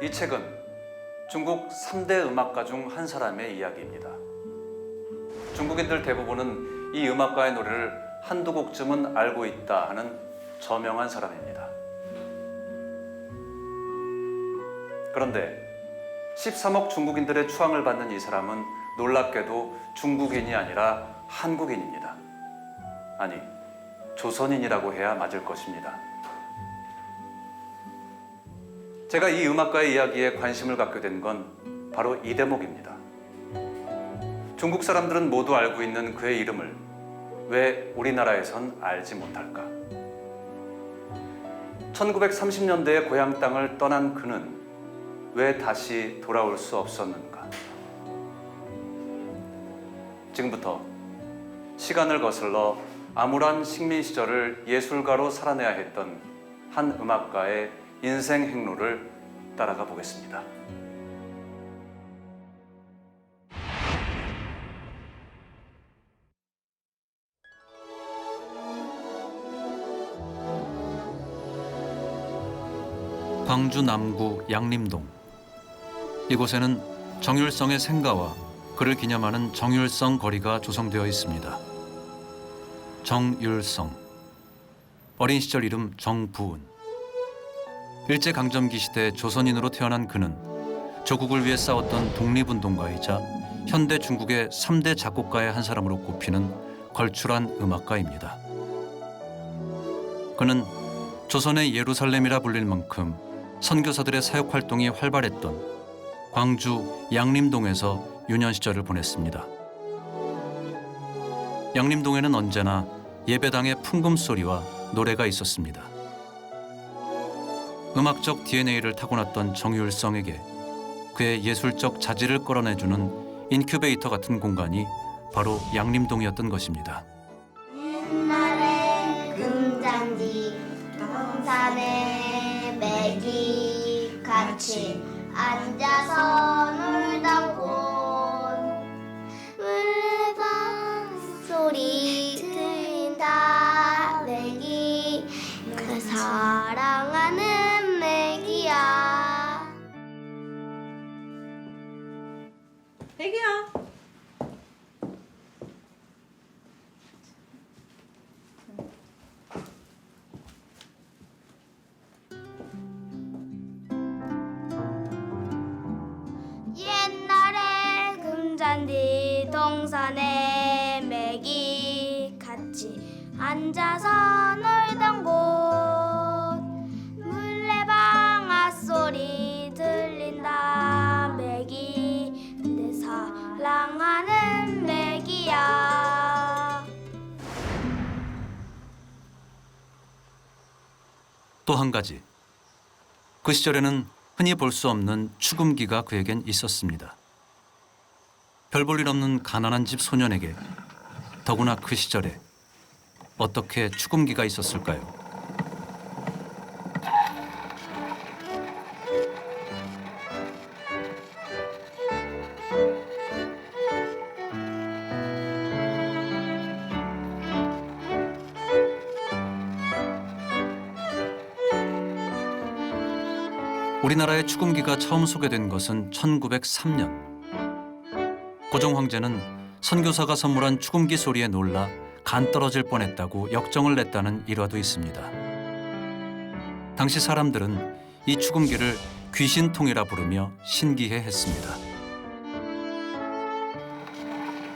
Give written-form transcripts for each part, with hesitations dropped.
이 책은 중국 3대 음악가 중 한 사람의 이야기입니다. 중국인들 대부분은 이 음악가의 노래를 한두 곡쯤은 알고 있다 하는 저명한 사람입니다. 그런데 13억 중국인들의 추앙을 받는 이 사람은 놀랍게도 중국인이 아니라 한국인입니다. 아니, 조선인이라고 해야 맞을 것입니다. 제가 이 음악가의 이야기에 관심을 갖게 된 건 바로 이 대목입니다. 중국 사람들은 모두 알고 있는 그의 이름을 왜 우리나라에선 알지 못할까? 1930년대에 고향 땅을 떠난 그는 왜 다시 돌아올 수 없었는가? 지금부터 시간을 거슬러 암울한 식민 시절을 예술가로 살아내야 했던 한 음악가의 인생 행로를 따라가 보겠습니다. 광주 남구 양림동. 이곳에는 정율성의 생가와 그를 기념하는 정율성 거리가 조성되어 있습니다. 정율성. 어린 시절 이름 정부은. 일제강점기 시대 조선인으로 태어난 그는 조국을 위해 싸웠던 독립운동가이자 현대 중국의 3대 작곡가의 한 사람으로 꼽히는 걸출한 음악가입니다. 그는 조선의 예루살렘이라 불릴 만큼 선교사들의 사역 활동이 활발했던 광주 양림동에서 유년 시절을 보냈습니다. 양림동에는 언제나 예배당의 풍금소리와 노래가 있었습니다. 음악적 DNA를 타고났던 정율성에게 그의 예술적 자질을 끌어내주는 인큐베이터 같은 공간이 바로 양림동이었던 것입니다. 옛날에 금잔디 동산에 매기 같이 앉아서 놀던 곳 물레방 소리 들린다. 매기 그 사랑하는 매기야. 애기야. 옛날에 금잔디 동산에 매기 같이 앉아서 놀던 곳 물레방 앗소리 들린다. 매기 내 사랑하는 매기야. 또 한 가지. 그 시절에는 흔히 볼 수 없는 추금기가 그에겐 있었습니다. 별 볼 일 없는 가난한 집 소년에게 더구나 그 시절에 어떻게 추금기가 있었을까요? 우리나라에 추금기가 처음 소개된 것은 1903년. 고종 황제는 선교사가 선물한 추금기 소리에 놀라 간 떨어질 뻔했다고 역정을 냈다는 일화도 있습니다. 당시 사람들은 이 추금기를 귀신통이라 부르며 신기해했습니다.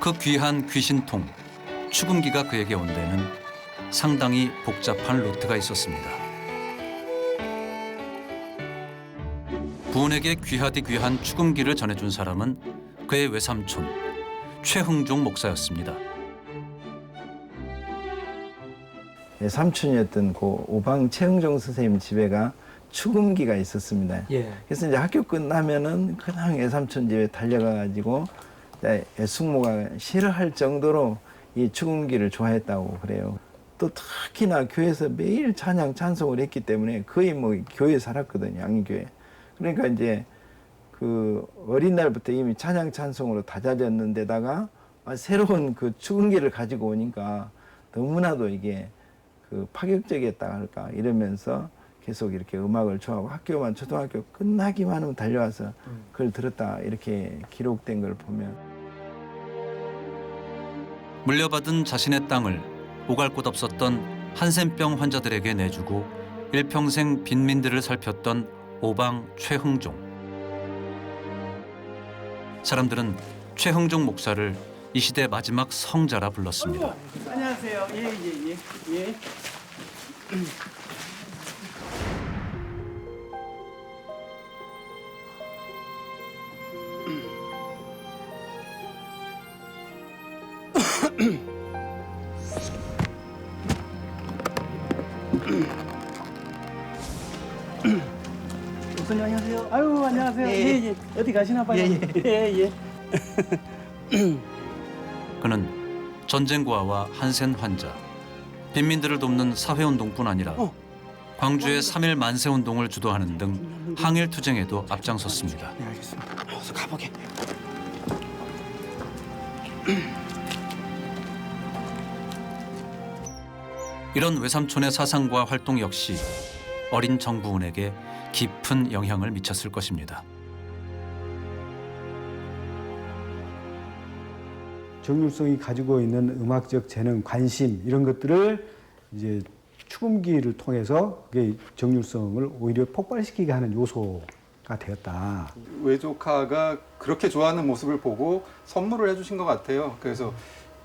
그 귀한 귀신통, 추금기가 그에게 온 데는 상당히 복잡한 루트가 있었습니다. 부은에게 귀하디 귀한 추금기를 전해준 사람은 그의 외삼촌 최흥종 목사였습니다. 삼촌이었던 그 오방 최흥종 선생님 집에가 추금기가 있었습니다. 예. 그래서 이제 학교 끝나면은 그냥 외삼촌 집에 달려가가지고 숙모가 싫어할 정도로 이 추금기를 좋아했다고 그래요. 또 특히나 교회에서 매일 찬양 찬송을 했기 때문에 거의 뭐 교회에 살았거든요, 양리교회. 그러니까 이제 그 어린 날부터 이미 찬양 찬송으로 다잡였는데다가 새로운 그 추금기를 가지고 오니까 너무나도 이게 그 파격적이었다 할까 이러면서 계속 이렇게 음악을 좋아하고 학교만 초등학교 끝나기만 하면 달려와서 그걸 들었다 이렇게 기록된 걸 보면 물려받은 자신의 땅을 오갈 곳 없었던 한센병 환자들에게 내주고 일평생 빈민들을 살폈던 오방 최흥종. 사람들은 최흥종 목사를 이 시대 마지막 성자라 불렀습니다. 안녕하세요. 예. 목사님 안녕하세요. 아유 안녕하세요. 예. 어디 가시나 봐요. 예. 그는 전쟁고아와 한센 환자, 빈민들을 돕는 사회운동뿐 아니라 광주의 3.1 만세운동을 주도하는 등 항일투쟁에도 앞장섰습니다. 네 알겠습니다. 어서 가보게. 이런 외삼촌의 사상과 활동 역시 어린 정부은에게 깊은 영향을 미쳤을 것입니다. 정률성이 가지고 있는 음악적 재능, 관심 이런 것들을 이제 축음기를 통해서 그게 정률성을 오히려 폭발시키게 하는 요소가 되었다. 외조카가 그렇게 좋아하는 모습을 보고 선물을 해주신 것 같아요. 그래서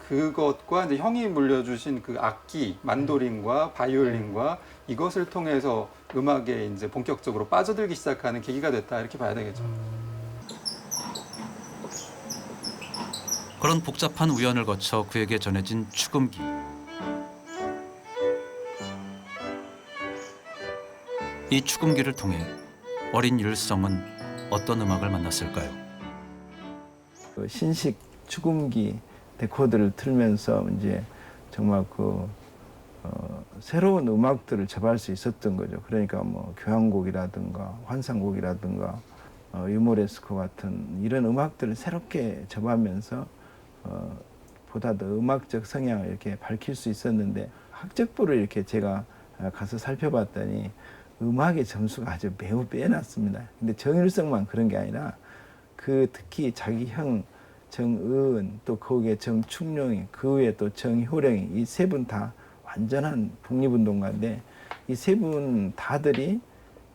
그것과 이제 형이 물려주신 그 악기, 만도린과 바이올린과 이것을 통해서 음악에 이제 본격적으로 빠져들기 시작하는 계기가 됐다 이렇게 봐야 되겠죠. 그런 복잡한 우연을 거쳐 그에게 전해진 축음기. 이 축음기를 통해 어린 율성은 어떤 음악을 만났을까요? 그 신식 축음기 데코드를 틀면서 이제 정말 새로운 음악들을 접할 수 있었던 거죠. 그러니까 뭐 교향곡이라든가 환상곡이라든가 유모레스코 같은 이런 음악들을 새롭게 접하면서 보다 더 음악적 성향을 이렇게 밝힐 수 있었는데 학적부를 이렇게 제가 가서 살펴봤더니 음악의 점수가 아주 매우 빼놨습니다. 근데 정일성만 그런 게 아니라 그 특히 자기 형 정은 또 거기에 정충룡이 그 위에 또 정효령이 이 세 분 다 완전한 독립운동가인데 이 세 분 다들이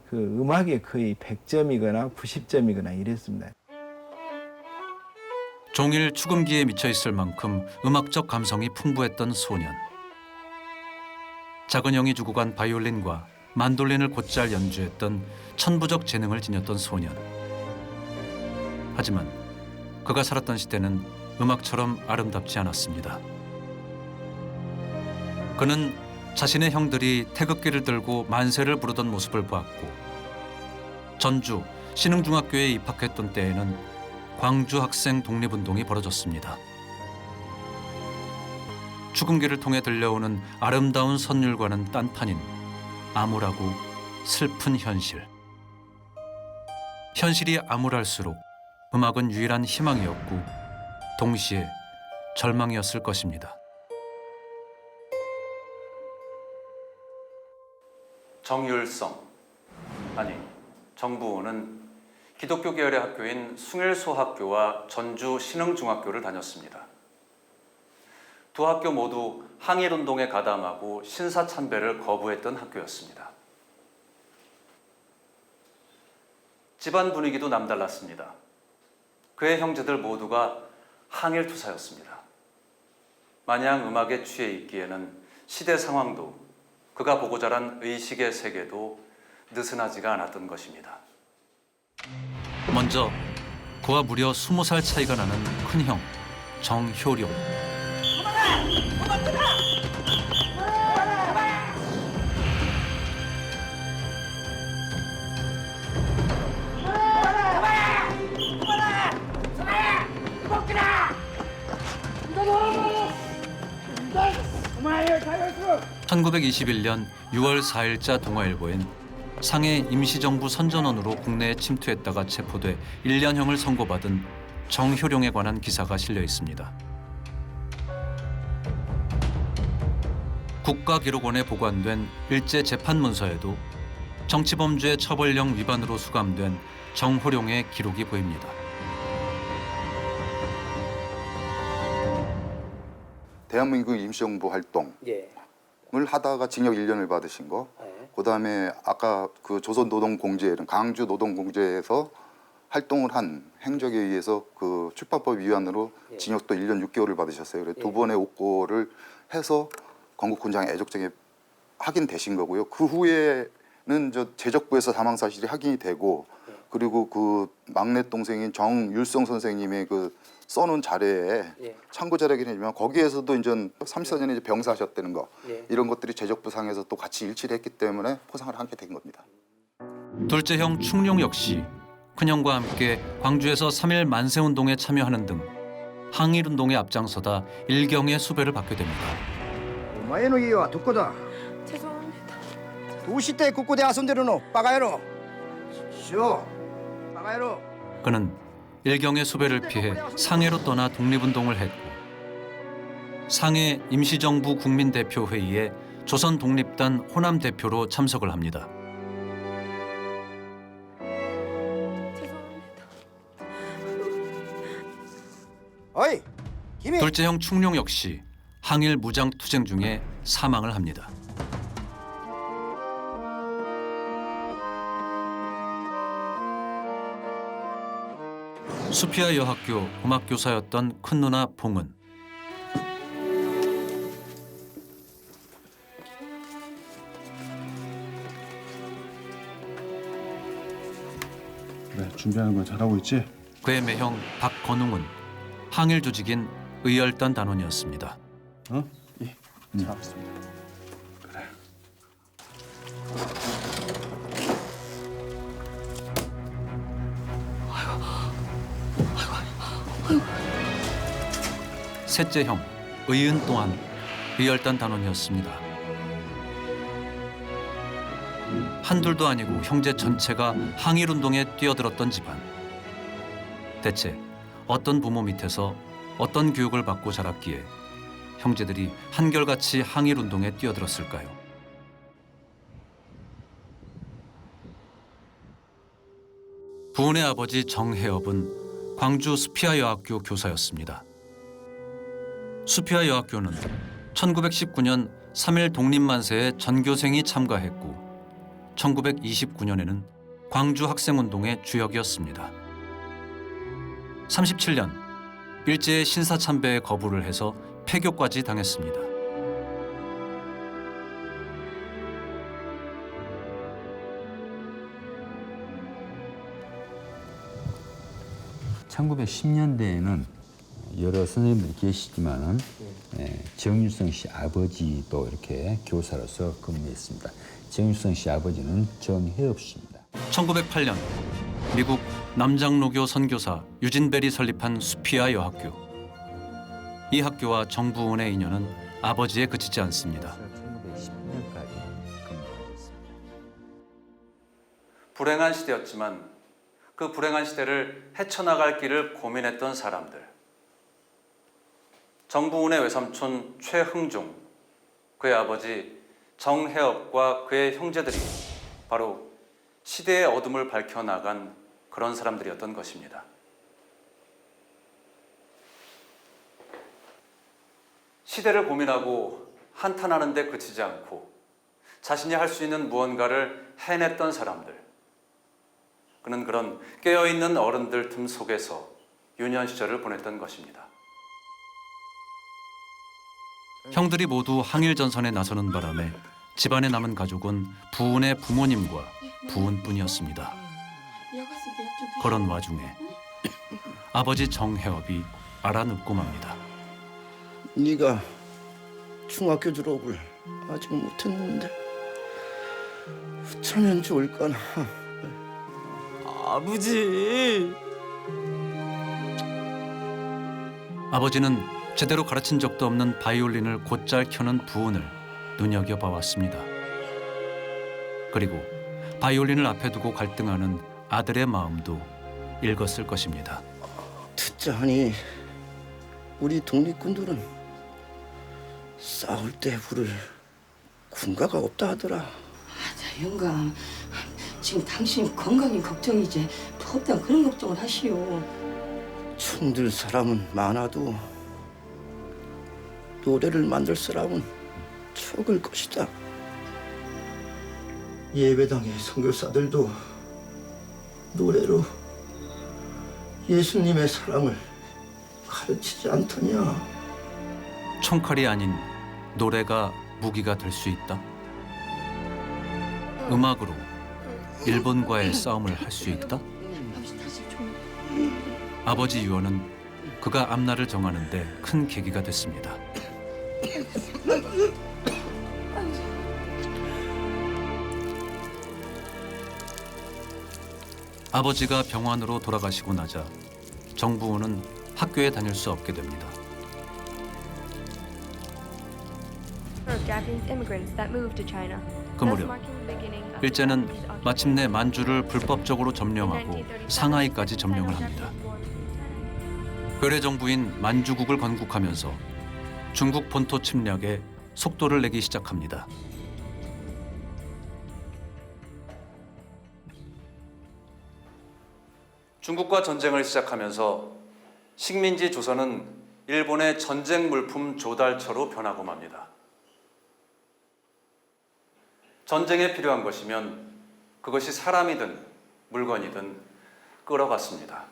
그 음악에 거의 100점이거나 90점이거나 이랬습니다. 종일 축음기에 미쳐 있을 만큼 음악적 감성이 풍부했던 소년. 작은 형이 주고 간 바이올린과 만돌린을 곧잘 연주했던 천부적 재능을 지녔던 소년. 하지만 그가 살았던 시대는 음악처럼 아름답지 않았습니다. 그는 자신의 형들이 태극기를 들고 만세를 부르던 모습을 보았고 전주 신흥중학교에 입학했던 때에는 광주 학생 독립운동이 벌어졌습니다. 축음기를 통해 들려오는 아름다운 선율과는 딴판인 암울하고 슬픈 현실. 현실이 암울할수록 음악은 유일한 희망이었고 동시에 절망이었을 것입니다. 정율성, 아니 정부은은 기독교 계열의 학교인 숭일소학교와 전주 신흥중학교를 다녔습니다. 두 학교 모두 항일운동에 가담하고 신사참배를 거부했던 학교였습니다. 집안 분위기도 남달랐습니다. 그의 형제들 모두가 항일투사였습니다. 마냥 음악에 취해 있기에는 시대 상황도 그가 보고 자란 의식의 세계도 느슨하지가 않았던 것입니다. 먼저 그와 무려 20살 차이가 나는 큰형 정효룡. (1921년 6월 4일자) 동아일보엔 상해 임시정부 선전원으로 국내에 침투했다가 체포돼 1년형을 선고받은 정효룡에 관한 기사가 실려 있습니다. 국가기록원에 보관된 일제 재판 문서에도 정치범죄 처벌령 위반으로 수감된 정호룡의 기록이 보입니다. 대한민국 임시정부 활동을 하다가 징역 1년을 받으신 거. 그다음에 아까 그 조선노동공제는 강주 노동공제에서 활동을 한 행적에 의해서 그 출판법 위반으로 징역도 1년 6개월을 받으셨어요. 그래서 두 번의 옥고를 해서 건국훈장 애족장에 확인되신 거고요. 그 후에는 저 제적부에서 사망 사실이 확인이 되고 그리고 그 막내 동생인 정율성 선생님의 그 써놓은 자료에 참고 자료긴 하지만 거기에서도 이제 34년에 이제 병사하셨다는 거 이런 것들이 제적부상에서 또 같이 일치를 했기 때문에 포상을 하게 된 겁니다. 둘째 형 충룡 역시 큰형과 함께 광주에서 3.1 만세운동에 참여하는 등 항일운동에 앞장서다 일경의 수배를 받게 됩니다. お前の家はどこだ 죄송합니다. どうしてここで遊んでるのバカ野郎しようバカ野郎 그는 일경의 수배를 피해 상해로 떠나 독립운동을 했고 상해 임시정부 국민대표회의에 조선독립단 호남 대표로 참석을 합니다. 죄송합니다. 어이 김이 둘째 형 충룡 역시 항일 무장 투쟁 중에 사망을 합니다. 수피아 여학교 음악교사였던 큰누나 봉은 그래, 준비하는 건 잘하고 있지? 그의 매형 박건웅은 항일 조직인 의열단 단원이었습니다. 어? 예, 잘했습니다. 그래. 셋째 형 의은 또한 의열단 단원이었습니다. 한둘도 아니고 형제 전체가 항일운동에 뛰어들었던 집안. 대체 어떤 부모 밑에서 어떤 교육을 받고 자랐기에 형제들이 한결같이 항일운동에 뛰어들었을까요? 부은의 아버지 정혜업은 광주 수피아 여학교 교사였습니다. 수피아 여학교는 1919년 3.1 독립만세에 전교생이 참가했고 1929년에는 광주 학생운동의 주역이었습니다. 37년 일제의 신사참배에 거부를 해서 폐교까지 당했습니다. (1910년대에는) 여러 선생님들이 계시지만은 정율성 씨 아버지도 이렇게 교사로서 근무했습니다. 정율성 씨 아버지는 정혜업 씨입니다. 1908년 미국 남장로교 선교사 유진벨이 설립한 수피아 여학교. 이 학교와 정부은의 인연은 아버지에 그치지 않습니다. 1910년까지 근무했습니다. 불행한 시대였지만 그 불행한 시대를 헤쳐나갈 길을 고민했던 사람들. 정부은의 외삼촌 최흥중, 그의 아버지 정혜업과 그의 형제들이 바로 시대의 어둠을 밝혀나간 그런 사람들이었던 것입니다. 시대를 고민하고 한탄하는 데 그치지 않고 자신이 할 수 있는 무언가를 해냈던 사람들. 그는 그런 깨어있는 어른들 틈 속에서 유년 시절을 보냈던 것입니다. 형들이 모두 항일 전선에 나서는 바람에 집안에 남은 가족은 부은의 부모님과 부은뿐이었습니다. 그런 와중에 아버지 정혜업이 알아눕고 맙니다. 네가 중학교 졸업을 아직 못했는데 어쩌면 좋을까나. 아버지. 아버지는 제대로 가르친 적도 없는 바이올린을 곧잘 켜는 부은을 눈여겨봐왔습니다. 그리고 바이올린을 앞에 두고 갈등하는 아들의 마음도 읽었을 것입니다. 듣자하니 우리 독립군들은 싸울 때 부를 군가가 없다 하더라. 맞아, 영감. 지금 당신 건강이 걱정이지 어떤 그런 걱정을 하시오. 춤들 사람은 많아도 노래를 만들 사람은 적을 것이다. 예배당의 선교사들도 노래로 예수님의 사랑을 가르치지 않더냐. 총칼이 아닌 노래가 무기가 될 수 있다. 음악으로 일본과의 싸움을 할 수 있다. 아버지 유언은 그가 앞날을 정하는 데 큰 계기가 됐습니다. 아버지가 병환으로 돌아가시고 나자 정부우는 학교에 다닐 수 없게 됩니다. 그 무렵 일제는 마침내 만주를 불법적으로 점령하고 상하이까지 점령을 합니다. 괴뢰 정부인 만주국을 건국하면서 중국 본토 침략에 속도를 내기 시작합니다. 중국과 전쟁을 시작하면서 식민지 조선은 일본의 전쟁 물품 조달처로 변하고 맙니다. 전쟁에 필요한 것이면 그것이 사람이든 물건이든 끌어갔습니다.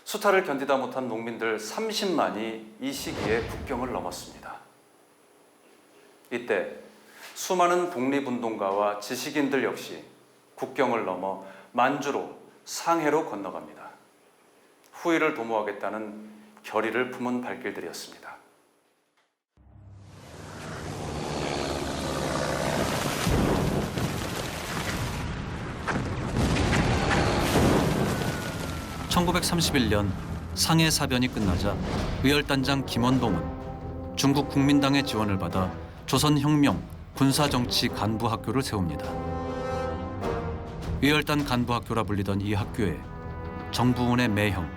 수탈을 견디다 못한 농민들 30만이 이 시기에 국경을 넘었습니다. 이때 수많은 독립운동가와 지식인들 역시 국경을 넘어 만주로 상해로 건너갑니다. 후일을 도모하겠다는 결의를 품은 발길들이었습니다. (1931년) 상해 사변이 끝나자 의열단장 김원봉은 중국 국민당의 지원을 받아 조선혁명 군사정치 간부학교를 세웁니다. 의열단 간부학교라 불리던 이 학교에 정부운의 매형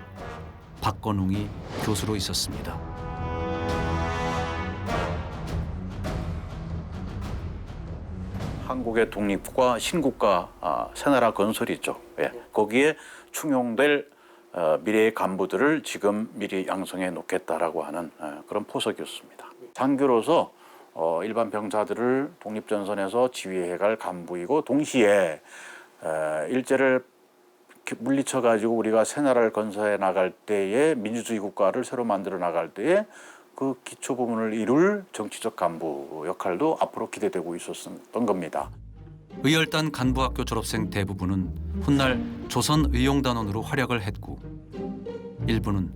박건웅이 교수로 있었습니다. 한국의 독립과 신국가 새나라 건설이죠. 예. 거기에 충용될 미래의 간부들을 지금 미리 양성해 놓겠다라고 하는 그런 포석이었습니다. 장교로서 일반 병사들을 독립전선에서 지휘해갈 간부이고 동시에 일제를 물리쳐가지고 우리가 새나라를 건설해 나갈 때에 민주주의 국가를 새로 만들어 나갈 때에 그 기초 부분을 이룰 정치적 간부 역할도 앞으로 기대되고 있었던 겁니다. 의열단 간부학교 졸업생 대부분은 훗날 조선의용단원으로 활약을 했고 일부는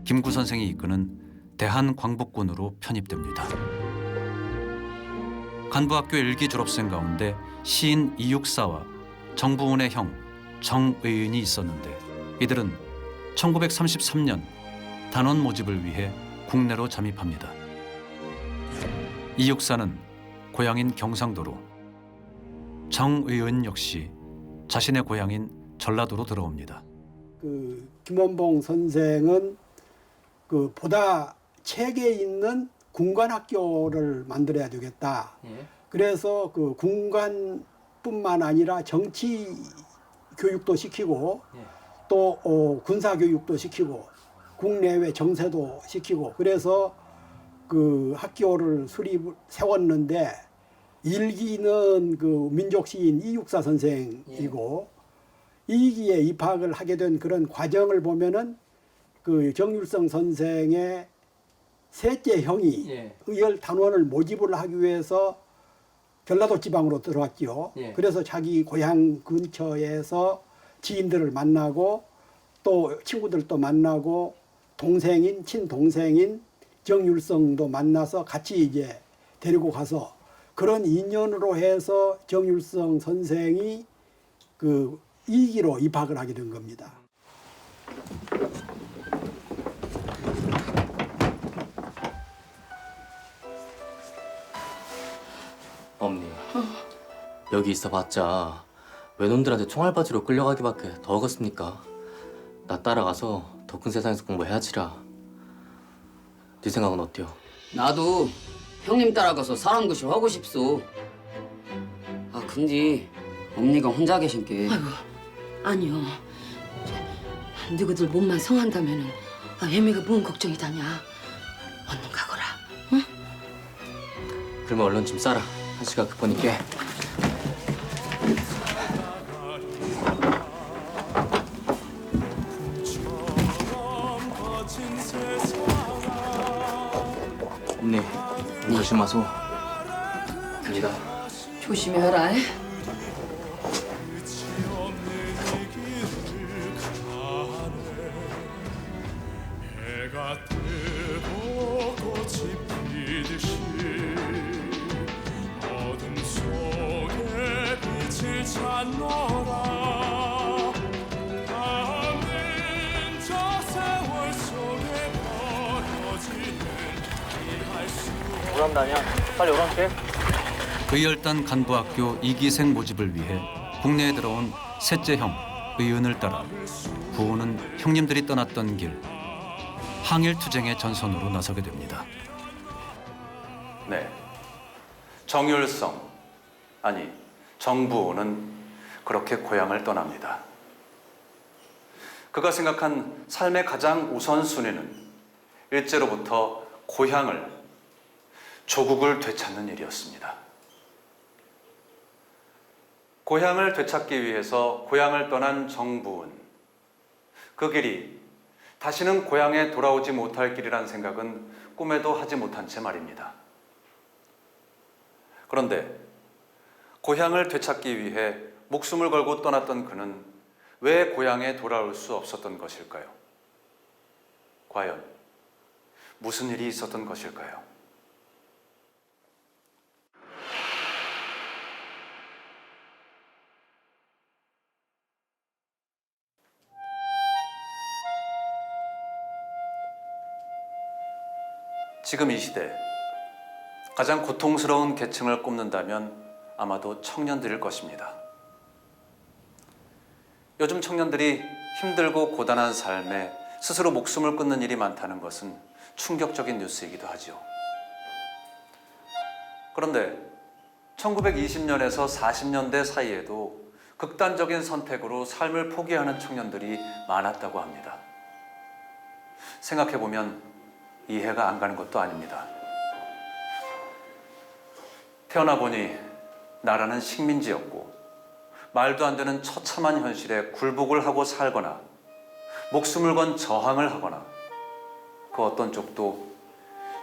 김구 선생이 이끄는 대한광복군으로 편입됩니다. 간부학교 일기 졸업생 가운데 시인 이육사와 정부운의 형 정의은이 있었는데 이들은 1933년 단원 모집을 위해 국내로 잠입합니다. 이육사는 고향인 경상도로, 정의은 역시 자신의 고향인 전라도로 들어옵니다. 그 김원봉 선생은 그 보다 체계 있는 군관학교를 만들어야 되겠다. 그래서 그 군관뿐만 아니라 정치 교육도 시키고 또 군사 교육도 시키고 국내외 정세도 시키고 그래서 그 학교를 세웠는데 일기는 그 민족 시인 이육사 선생이고 이기에 입학을 하게 된 그런 과정을 보면은 그 정율성 선생의 셋째 형이 의열 단원을 모집을 하기 위해서 전라도 지방으로 들어왔죠. 그래서 자기 고향 근처에서 지인들을 만나고 또 친구들도 만나고 동생인 친동생인 정율성도 만나서 같이 이제 데리고 가서 그런 인연으로 해서 정율성 선생이 그 이기로 입학을 하게 된 겁니다. 어머니, 여기 있어봤자 외놈들한테 총알바지로 끌려가기밖에 더 어떻습니까? 나 따라가서 더 큰 세상에서 공부해야지라. 네 생각은 어때요? 나도 형님 따라가서 사람 구실 하고 싶소. 아 근데 엄니가 혼자 계신게. 아이고, 아니요. 너희들 몸만 성한다면은 애미가 뭔 걱정이 다냐. 얼른 가거라. 응? 그러면 얼른 좀 싸라. 한시가 급하니까. 엄니, 조심하소. 갑니다. 조심해라. 오란다냐? 빨리 오란게. 의열단 간부학교 2기생 모집을 위해 국내에 들어온 셋째 형 의은을 따라 부은은 형님들이 떠났던 길 항일투쟁의 전선으로 나서게 됩니다. 네, 정율성, 아니 정부은은 그렇게 고향을 떠납니다. 그가 생각한 삶의 가장 우선순위는 일제로부터 고향을, 조국을 되찾는 일이었습니다. 고향을 되찾기 위해서 고향을 떠난 정부은, 그 길이 다시는 고향에 돌아오지 못할 길이란 생각은 꿈에도 하지 못한 채 말입니다. 그런데 고향을 되찾기 위해 목숨을 걸고 떠났던 그는 왜 고향에 돌아올 수 없었던 것일까요? 과연 무슨 일이 있었던 것일까요? 지금 이 시대 가장 고통스러운 계층을 꼽는다면 아마도 청년들일 것입니다. 요즘 청년들이 힘들고 고단한 삶에 스스로 목숨을 끊는 일이 많다는 것은 충격적인 뉴스이기도 하죠. 그런데 1920년에서 40년대 사이에도 극단적인 선택으로 삶을 포기하는 청년들이 많았다고 합니다. 생각해보면 이해가 안 가는 것도 아닙니다. 태어나 보니 나라는 식민지였고 말도 안 되는 처참한 현실에 굴복을 하고 살거나 목숨을 건 저항을 하거나 그 어떤 쪽도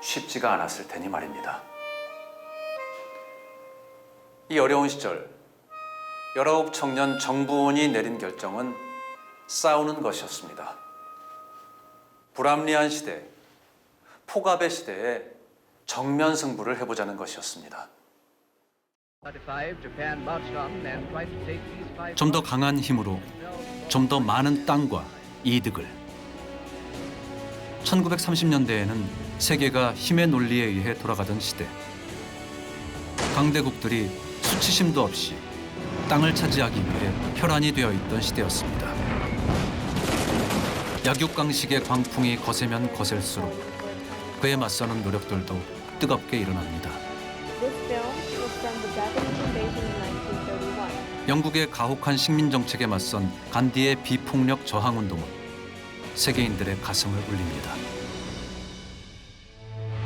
쉽지가 않았을 테니 말입니다. 이 어려운 시절 19 청년 정부은이 내린 결정은 싸우는 것이었습니다. 불합리한 시대, 폭압의 시대에 정면 승부를 해보자는 것이었습니다. 좀 더 강한 힘으로 좀 더 많은 땅과 이득을. 1930년대에는 세계가 힘의 논리에 의해 돌아가던 시대. 강대국들이 수치심도 없이 땅을 차지하기 위해 혈안이 되어 있던 시대였습니다. 약육강식의 광풍이 거세면 거셀수록 그에 맞서는 노력들도 뜨겁게 일어납니다. 영국의 가혹한 식민 정책에 맞선 간디의 비폭력 저항 운동은 세계인들의 가슴을 울립니다.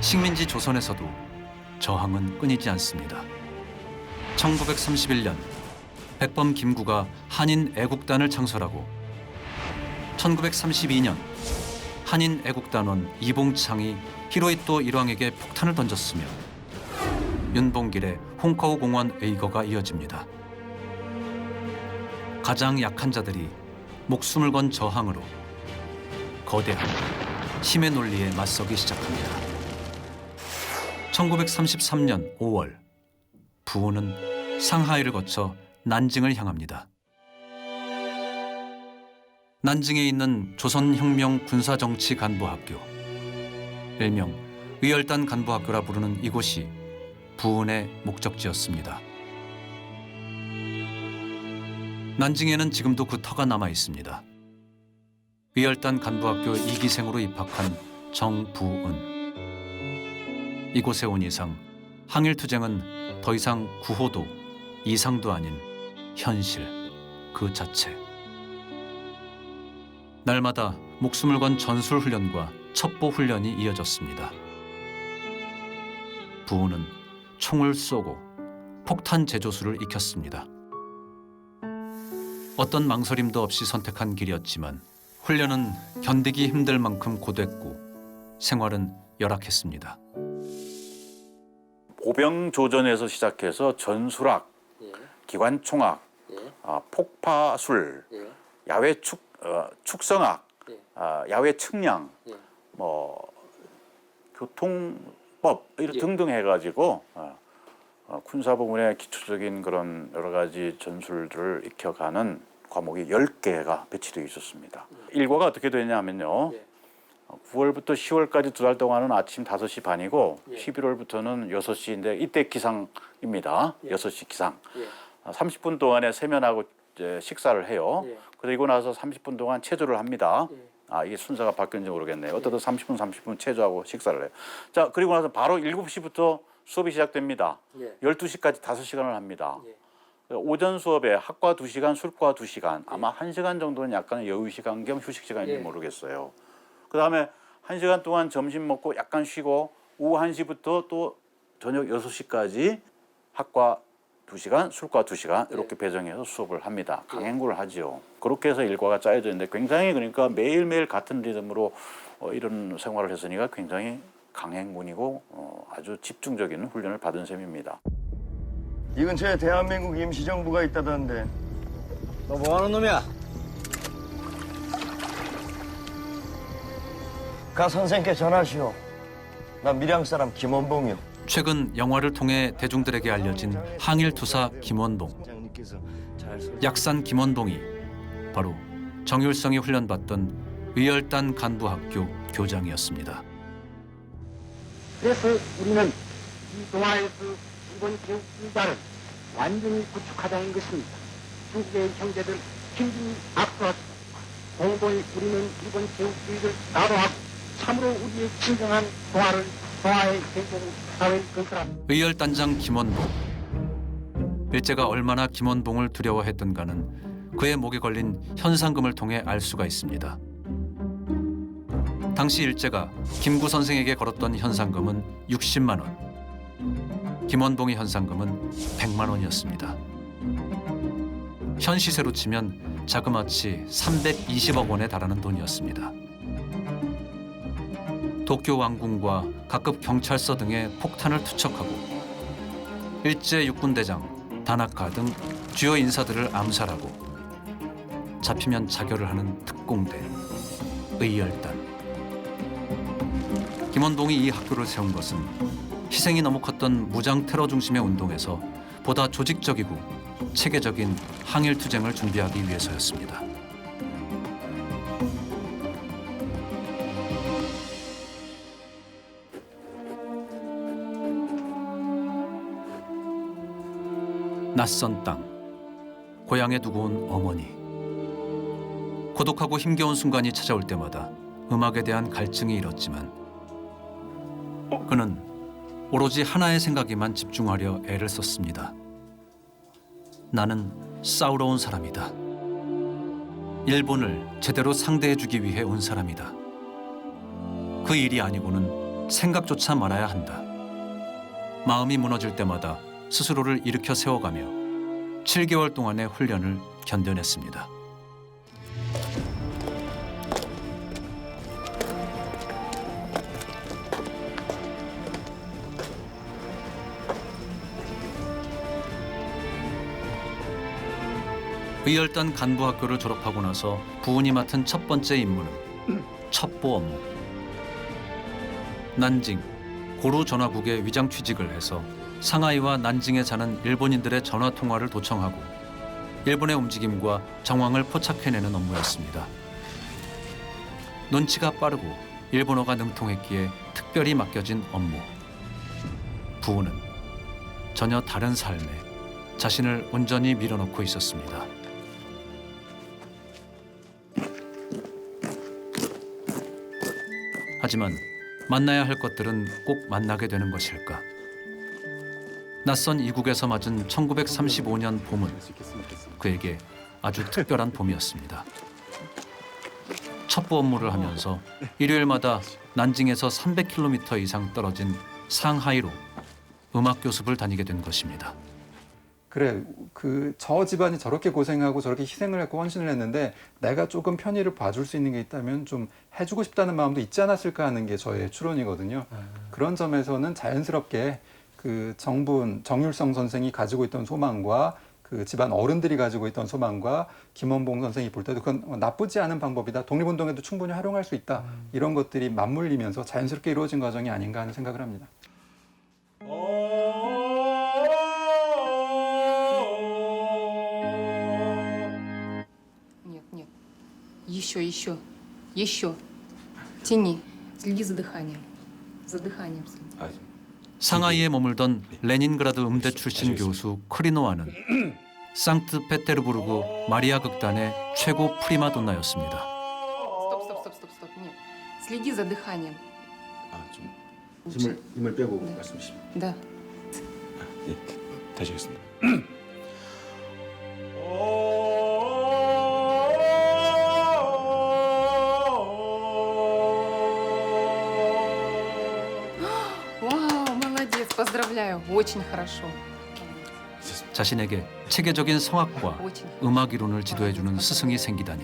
식민지 조선에서도 저항은 끊이지 않습니다. 1931년 백범 김구가 한인 애국단을 창설하고 1932년 한인 애국단원 이봉창이 히로히토 일왕에게 폭탄을 던졌으며 윤봉길의 홍커우 공원 의거가 이어집니다. 가장 약한 자들이 목숨을 건 저항으로 거대한 힘의 논리에 맞서기 시작합니다. 1933년 5월 부은은 상하이를 거쳐 난징을 향합니다. 난징에 있는 조선혁명 군사정치간부학교, 일명 의열단 간부학교라 부르는 이곳이 부은의 목적지였습니다. 난징에는 지금도 그 터가 남아 있습니다. 의열단 간부학교 2기생으로 입학한 정부은. 이곳에 온 이상 항일투쟁은 더 이상 구호도 이상도 아닌 현실 그 자체. 날마다 목숨을 건 전술 훈련과 첩보 훈련이 이어졌습니다. 부우는 총을 쏘고 폭탄 제조술을 익혔습니다. 어떤 망설임도 없이 선택한 길이었지만 훈련은 견디기 힘들 만큼 고됐고 생활은 열악했습니다. 보병 조전에서 시작해서 전술학, 기관총학, 폭파술, 야외 축성학, 야외 측량, 뭐 교통법 이런 등등 해가지고 군사부문의 기초적인 그런 여러 가지 전술들을 익혀가는 과목이 10개가 배치되어 있었습니다. 일과가 어떻게 되냐면요. 9월부터 10월까지 2달 동안은 아침 5시 반이고 11월부터는 6시인데 이때 기상입니다. 6시 기상. 30분 동안에 세면하고 이제 식사를 해요. 그리고 나서 30분 동안 체조를 합니다. 이게 순서가 바뀌었는지 모르겠네요. 어떠든 30분 체조하고 식사를 해요. 자, 그리고 나서 바로 7시부터 수업이 시작됩니다. 12시까지 5시간을 합니다. 오전 수업에 학과 2시간, 술과 2시간, 아마 1시간 정도는 약간 여유 시간 겸 휴식 시간인지 모르겠어요. 그 다음에 1시간 동안 점심 먹고 약간 쉬고 오후 1시부터 또 저녁 6시까지 학과 2시간, 술과 2시간 이렇게 배정해서 수업을 합니다. 강행군을 하죠. 그렇게 해서 일과가 짜여져 있는데 굉장히 그러니까 매일매일 같은 리듬으로 이런 생활을 했으니까 굉장히 강행군이고 아주 집중적인 훈련을 받은 셈입니다. 이 근처에 대한민국 임시정부가 있다던데. 너 뭐하는 놈이야? 가 선생께 전하시오. 나 밀양 사람 김원봉이요. 최근 영화를 통해 대중들에게 알려진 항일투사 김원봉. 약산 김원봉이 바로 정율성이 훈련받던 의열단 간부학교 교장이었습니다. 그래서 우리는 이 동아에서 일본 제국주의자를 완전히 구축하자는 것입니다. 중국의 형제들 힘준히 압도하고 공동히 우리는 일본 제국주의를 나로하고 참으로 우리의 진정한 동아의 행동 사회를 건설합니다. 의열단장 김원봉. 일제가 얼마나 김원봉을 두려워했던가는 그의 목에 걸린 현상금을 통해 알 수가 있습니다. 당시 일제가 김구 선생에게 걸었던 현상금은 60만 원. 김원봉의 현상금은 100만 원이었습니다. 현 시세로 치면 자그마치 320억 원에 달하는 돈이었습니다. 도쿄 왕궁과 각급 경찰서 등에 폭탄을 투척하고 일제 육군대장, 다나카 등 주요 인사들을 암살하고 잡히면 자결을 하는 특공대, 의열단. 김원봉이 이 학교를 세운 것은 희생이 너무 컸던 무장 테러 중심의 운동에서 보다 조직적이고 체계적인 항일 투쟁을 준비하기 위해서였습니다. 낯선 땅, 고향에 두고 온 어머니. 고독하고 힘겨운 순간이 찾아올 때마다 음악에 대한 갈증이 일었지만 그는 오로지 하나의 생각에만 집중하려 애를 썼습니다. 나는 싸우러 온 사람이다. 일본을 제대로 상대해주기 위해 온 사람이다. 그 일이 아니고는 생각조차 말아야 한다. 마음이 무너질 때마다 스스로를 일으켜 세워가며 7개월 동안의 훈련을 견뎌냈습니다. 의열단 간부학교를 졸업하고 나서 부운이 맡은 첫 번째 임무는 첩보 업무. 난징, 고루 전화국에 위장 취직을 해서 상하이와 난징에 사는 일본인들의 전화 통화를 도청하고 일본의 움직임과 정황을 포착해내는 업무였습니다. 눈치가 빠르고 일본어가 능통했기에 특별히 맡겨진 업무. 부운은 전혀 다른 삶에 자신을 온전히 밀어넣고 있었습니다. 하지만 만나야 할 것들은 꼭 만나게 되는 것일까? 낯선 이국에서 맞은 1935년 봄은 그에게 아주 특별한 봄이었습니다. 첩보 업무를 하면서 일요일마다 난징에서 300km 이상 떨어진 상하이로 음악 교습을 다니게 된 것입니다. 그래, 저 집안이 저렇게 고생하고 저렇게 희생을 했고 헌신을 했는데 내가 조금 편의를 봐줄 수 있는 게 있다면 좀 해주고 싶다는 마음도 있지 않았을까 하는 게 저의 추론이거든요. 그런 점에서는 자연스럽게 그 정율성 선생이 가지고 있던 소망과 그 집안 어른들이 가지고 있던 소망과 김원봉 선생이 볼 때도 그건 나쁘지 않은 방법이다. 독립운동에도 충분히 활용할 수 있다. 이런 것들이 맞물리면서 자연스럽게 이루어진 과정이 아닌가 하는 생각을 합니다. еще. тяни. следи за дыханием. за дыханием следи. 상하이에 머물던 레닌그라드 음대 출신 교수 크리노와는 상트페테르부르크 마리아 극단의 최고 프리마돈나였습니다. стоп. нет. следи за дыханием. 힘을 빼고 말씀하십시오. да. 예, 다시 하겠습니다. вау, молодец, поздравляю, очень хорошо. 자신에게 체계적인 성악과 음악 이론을 지도해주는 스승이 생기다니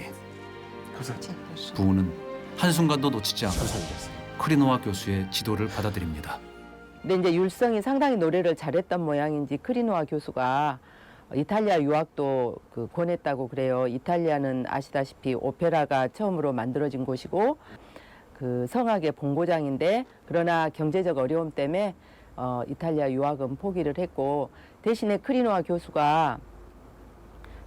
부우는 한순간도 놓치지 않고 크리노와 교수의 지도를 받아들입니다. 근데 이제 율성이 상당히 노래를 잘했던 모양인지 크리노와 교수가 이탈리아 유학도 권했다고 그래요. 이탈리아는 아시다시피 오페라가 처음으로 만들어진 곳이고 그 성악의 본고장인데 그러나 경제적 어려움 때문에 이탈리아 유학은 포기를 했고 대신에 크리노와 교수가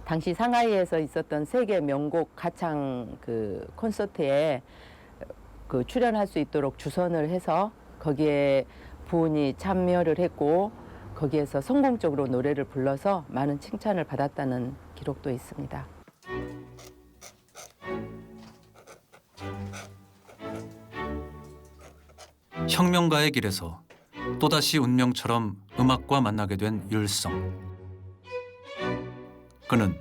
당시 상하이에서 있었던 세계 명곡 가창 그 콘서트에 출연할 수 있도록 주선을 해서 거기에 부운이 참여를 했고 거기에서 성공적으로 노래를 불러서 많은 칭찬을 받았다는 기록도 있습니다. 혁명가의 길에서 또다시 운명처럼 음악과 만나게 된 율성. 그는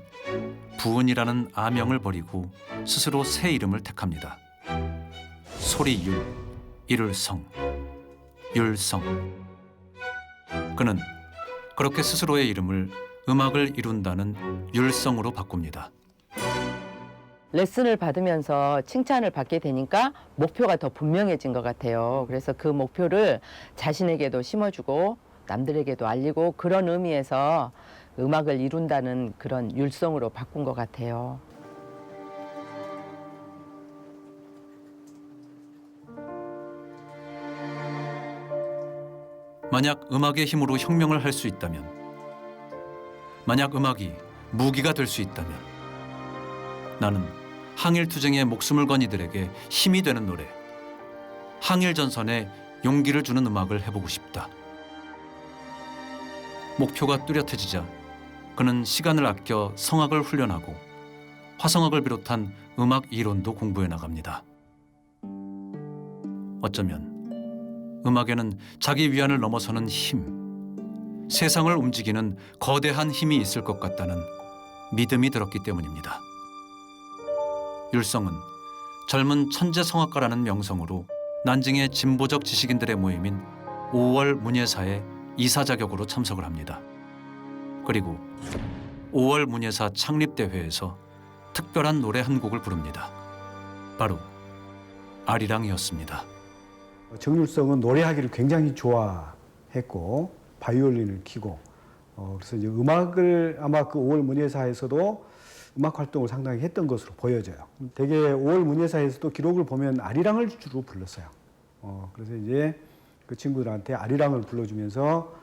부운이라는 아명을 버리고 스스로 새 이름을 택합니다. 소리율, 이룰성, 율성. 그는 그렇게 스스로의 이름을 음악을 이룬다는 율성으로 바꿉니다. 레슨을 받으면서 칭찬을 받게 되니까 목표가 더 분명해진 것 같아요. 그래서 그 목표를 자신에게도 심어주고 남들에게도 알리고 그런 의미에서 음악을 이룬다는 그런 율성으로 바꾼 것 같아요. 만약 음악의 힘으로 혁명을 할 수 있다면, 만약 음악이 무기가 될 수 있다면 나는 항일투쟁에 목숨을 건 이들에게 힘이 되는 노래, 항일전선에 용기를 주는 음악을 해보고 싶다. 목표가 뚜렷해지자 그는 시간을 아껴 성악을 훈련하고 화성악을 비롯한 음악 이론도 공부해 나갑니다. 어쩌면 음악에는 자기 위안을 넘어서는 힘, 세상을 움직이는 거대한 힘이 있을 것 같다는 믿음이 들었기 때문입니다. 율성은 젊은 천재 성악가라는 명성으로 난징의 진보적 지식인들의 모임인 5월 문예사에 이사 자격으로 참석을 합니다. 그리고 5월 문예사 창립대회에서 특별한 노래 한 곡을 부릅니다. 바로 아리랑이었습니다. 정율성은 노래하기를 굉장히 좋아했고 바이올린을 키고 그래서 이제 음악을 아마 그 5월 문예사에서도 음악 활동을 상당히 했던 것으로 보여져요. 되게 5월 문예사에서도 기록을 보면 아리랑을 주로 불렀어요. 그래서 이제 그 친구들한테 아리랑을 불러주면서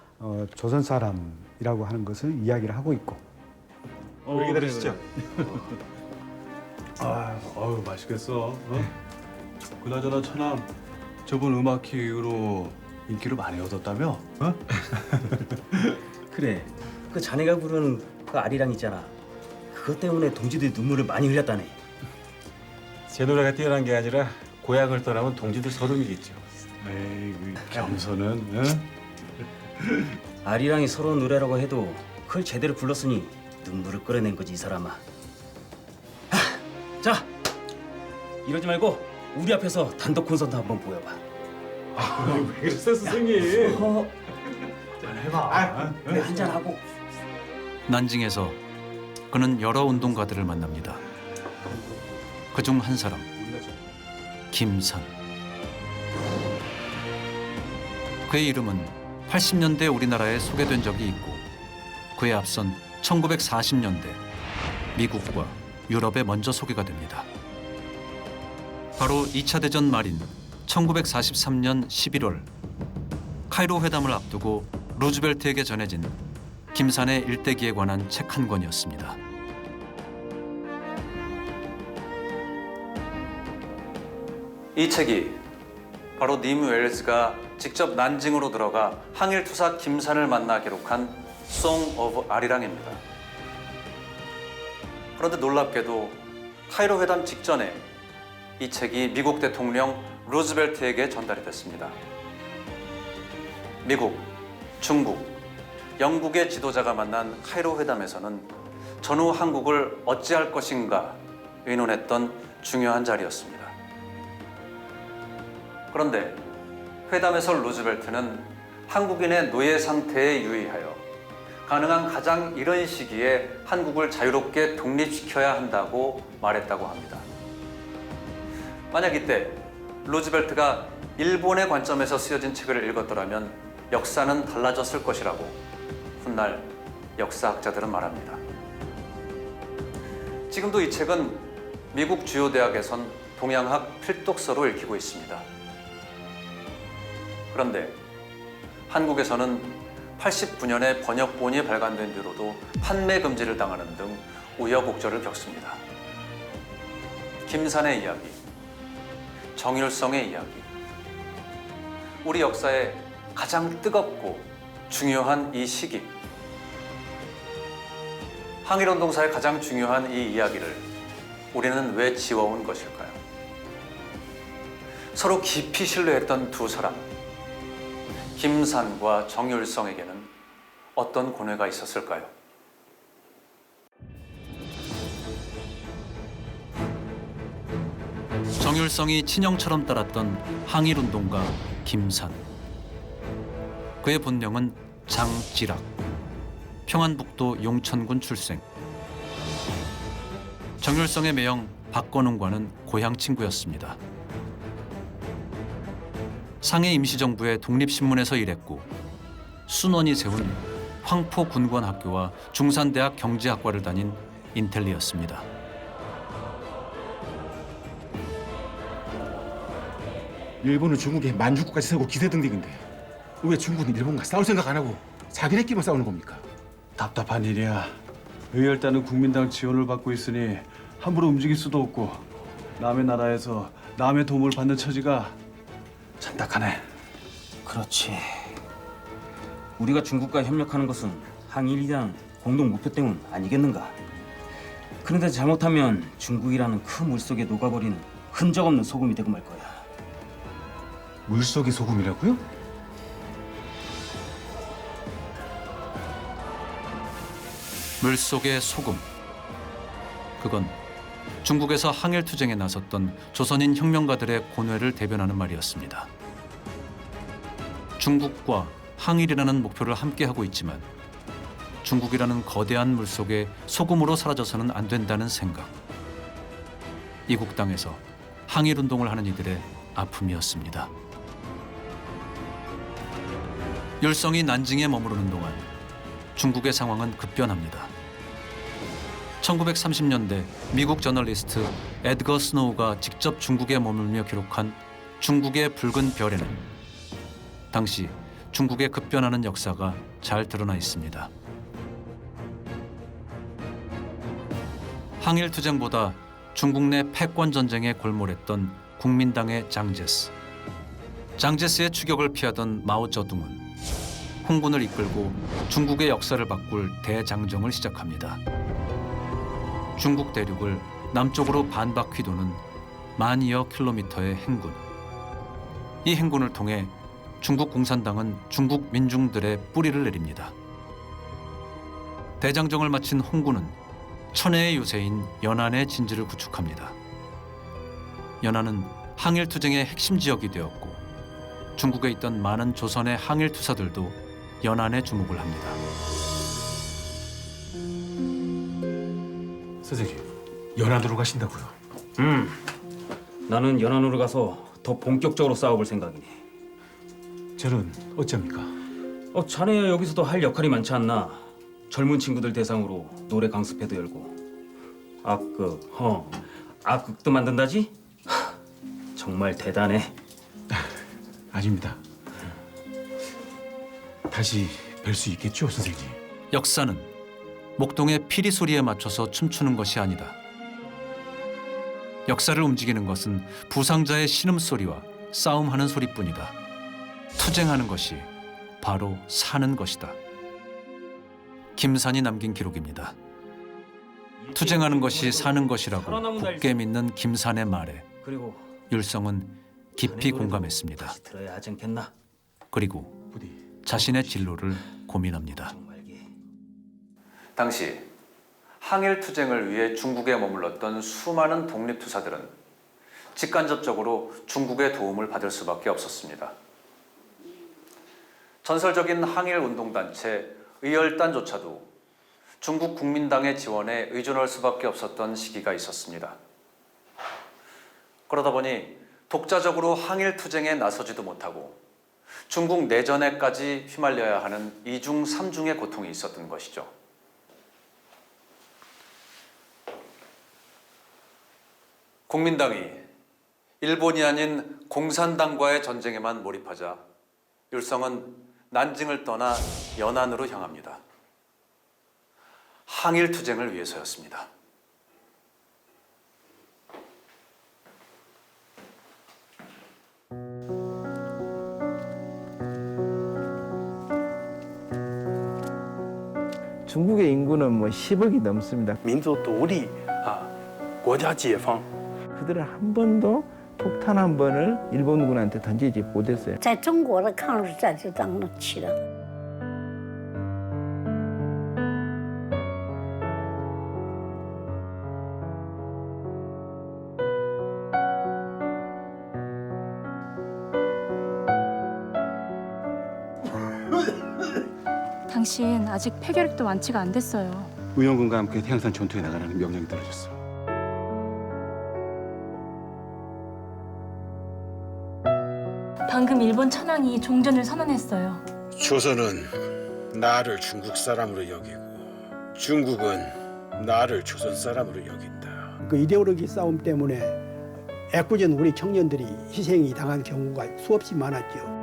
조선 사람이라고 하는 것을 이야기를 하고 있고. 오래 기다리시죠? 맛있겠어. 그나저나 천암 저번 음악 기획으로 인기를 많이 얻었다며? 그래, 그 자네가 부른 그 아리랑 있잖아. 그것 때문에 동지들이 눈물을 많이 흘렸다네. 제 노래가 뛰어난 게 아니라 고향을 떠나면 동지들 서름이겠죠. 에이, 그 겸손은. 응? 아리랑이 서러운 노래라고 해도 그걸 제대로 불렀으니 눈물을 끌어낸 거지 이 사람아. 자, 이러지 말고 우리 앞에서 단독 콘서트 한번 보여봐. 왜 그랬어 선생님? 해봐. 그래, 한잔 하고. 난징에서 그는 여러 운동가들을 만납니다. 그중 한 사람, 김산. 그의 이름은 80년대 우리나라에 소개된 적이 있고 그에 앞선 1940년대 미국과 유럽에 먼저 소개가 됩니다. 바로 2차 대전 말인 1943년 11월 카이로 회담을 앞두고 루즈벨트에게 전해진 김산의 일대기에 관한 책 한 권이었습니다. 이 책이 바로 님 웰즈가 직접 난징으로 들어가 항일 투사 김산을 만나 기록한 Song of 아리랑입니다. 그런데 놀랍게도 카이로 회담 직전에 이 책이 미국 대통령 루즈벨트에게 전달이 됐습니다. 미국, 중국, 영국의 지도자가 만난 카이로 회담에서는 전후 한국을 어찌할 것인가 의논했던 중요한 자리였습니다. 그런데 회담에서 루즈벨트는 한국인의 노예 상태에 유의하여 가능한 가장 이른 시기에 한국을 자유롭게 독립시켜야 한다고 말했다고 합니다. 만약 이때 루즈벨트가 일본의 관점에서 쓰여진 책을 읽었더라면 역사는 달라졌을 것이라고 훗날 역사학자들은 말합니다. 지금도 이 책은 미국 주요 대학에선 동양학 필독서로 읽히고 있습니다. 그런데 한국에서는 89년에 번역본이 발간된 뒤로도 판매 금지를 당하는 등 우여곡절을 겪습니다. 김산의 이야기, 정일성의 이야기, 우리 역사의 가장 뜨겁고 중요한 이 시기, 항일운동사의 가장 중요한 이 이야기를 우리는 왜 지워온 것일까요? 서로 깊이 신뢰했던 두 사람, 김산과 정일성에게는 어떤 고뇌가 있었을까요? 정일성이 친형처럼 따랐던 항일운동가 김산. 그의 본명은 장지락, 평안북도 용천군 출생. 정일성의 매형 박건웅과는 고향 친구였습니다. 상해 임시정부의 독립신문에서 일했고 순원이 세운 황포군관학교와 중산대학 경제학과를 다닌 인텔리였습니다. 일본은 중국에 만주국까지 세우고 기세등등인데 왜 중국은 일본과 싸울 생각 안 하고 자기네끼리만 싸우는 겁니까? 답답한 일이야. 의열단은 국민당 지원을 받고 있으니 함부로 움직일 수도 없고 남의 나라에서 남의 도움을 받는 처지가 참 딱하네. 그렇지. 우리가 중국과 협력하는 것은 항일이란 공동 목표 때문 아니겠는가? 그런데 잘못하면 중국이라는 큰 물속에 녹아버리는 흔적 없는 소금이 되고 말 거야. 물속의 소금이라고요? 물속의 소금. 그건 중국에서 항일투쟁에 나섰던 조선인 혁명가들의 고뇌를 대변하는 말이었습니다. 중국과 항일이라는 목표를 함께하고 있지만 중국이라는 거대한 물속에 소금으로 사라져서는 안 된다는 생각. 이국 땅에서 항일운동을 하는 이들의 아픔이었습니다. 율성이 난징에 머무르는 동안 중국의 상황은 급변합니다. 1930년대 미국 저널리스트 에드거 스노우가 직접 중국에 머물며 기록한 중국의 붉은 별에는 당시 중국의 급변하는 역사가 잘 드러나 있습니다. 항일투쟁보다 중국 내 패권 전쟁에 골몰했던 국민당의 장제스. 장제스의 추격을 피하던 마오쩌둥은 홍군을 이끌고 중국의 역사를 바꿀 대장정을 시작합니다. 중국 대륙을 남쪽으로 반바퀴 도는 10,000여 킬로미터의 행군. 이 행군을 통해 중국 공산당은 중국 민중들의 뿌리를 내립니다. 대장정을 마친 홍구는 천혜의 요새인 연안의 진지를 구축합니다. 연안은 항일투쟁의 핵심 지역이 되었고 중국에 있던 많은 조선의 항일투사들도 연안에 주목을 합니다. 선생님, 연안으로 가신다고요? 나는 연안으로 가서 더 본격적으로 싸워볼 생각이니. 저는 어쩝니까? 자네야 여기서도 할 역할이 많지 않나. 젊은 친구들 대상으로 노래 강습회도 열고 악극도 만든다지? 정말 대단해. 아닙니다. 다시 뵐 수 있겠죠, 선생님? 역사는 목동의 피리 소리에 맞춰서 춤추는 것이 아니다. 역사를 움직이는 것은 부상자의 신음소리와 싸움하는 소리뿐이다. 투쟁하는 것이 바로 사는 것이다. 김산이 남긴 기록입니다. 투쟁하는 것이 사는 것이라고 굳게 믿는 김산의 말에 율성은 깊이 공감했습니다. 들어야 하지 않겠나? 그리고 자신의 진로를 고민합니다. 당시 항일 투쟁을 위해 중국에 머물렀던 수많은 독립투사들은 직간접적으로 중국의 도움을 받을 수밖에 없었습니다. 전설적인 항일 운동단체 의열단조차도 중국 국민당의 지원에 의존할 수밖에 없었던 시기가 있었습니다. 그러다 보니 독자적으로 항일 투쟁에 나서지도 못하고 중국 내전에까지 휘말려야 하는 이중 삼중의 고통이 있었던 것이죠. 국민당이 일본이 아닌 공산당과의 전쟁에만 몰입하자 율성은 난징을 떠나 연안으로 향합니다. 항일 투쟁을 위해서였습니다. 중국의 인구는 뭐 10억이 넘습니다. 民族独立啊，国家解放。 그들은 한 번도 폭탄 한 번을 일본군한테 던지지 못했어요. 在中国的抗日战争当中起了 당신 아직 폐결핵도 완치가 안 됐어요. 의원군과 함께 태양산 전투에 나가라는 명령이 떨어졌어. 방금 일본 천황이 종전을 선언했어요. 조선은 나를 중국 사람으로 여기고 중국은 나를 조선 사람으로 여긴다. 그 이데올로기 싸움 때문에 애꿎은 우리 청년들이 희생이 당한 경우가 수없이 많았죠.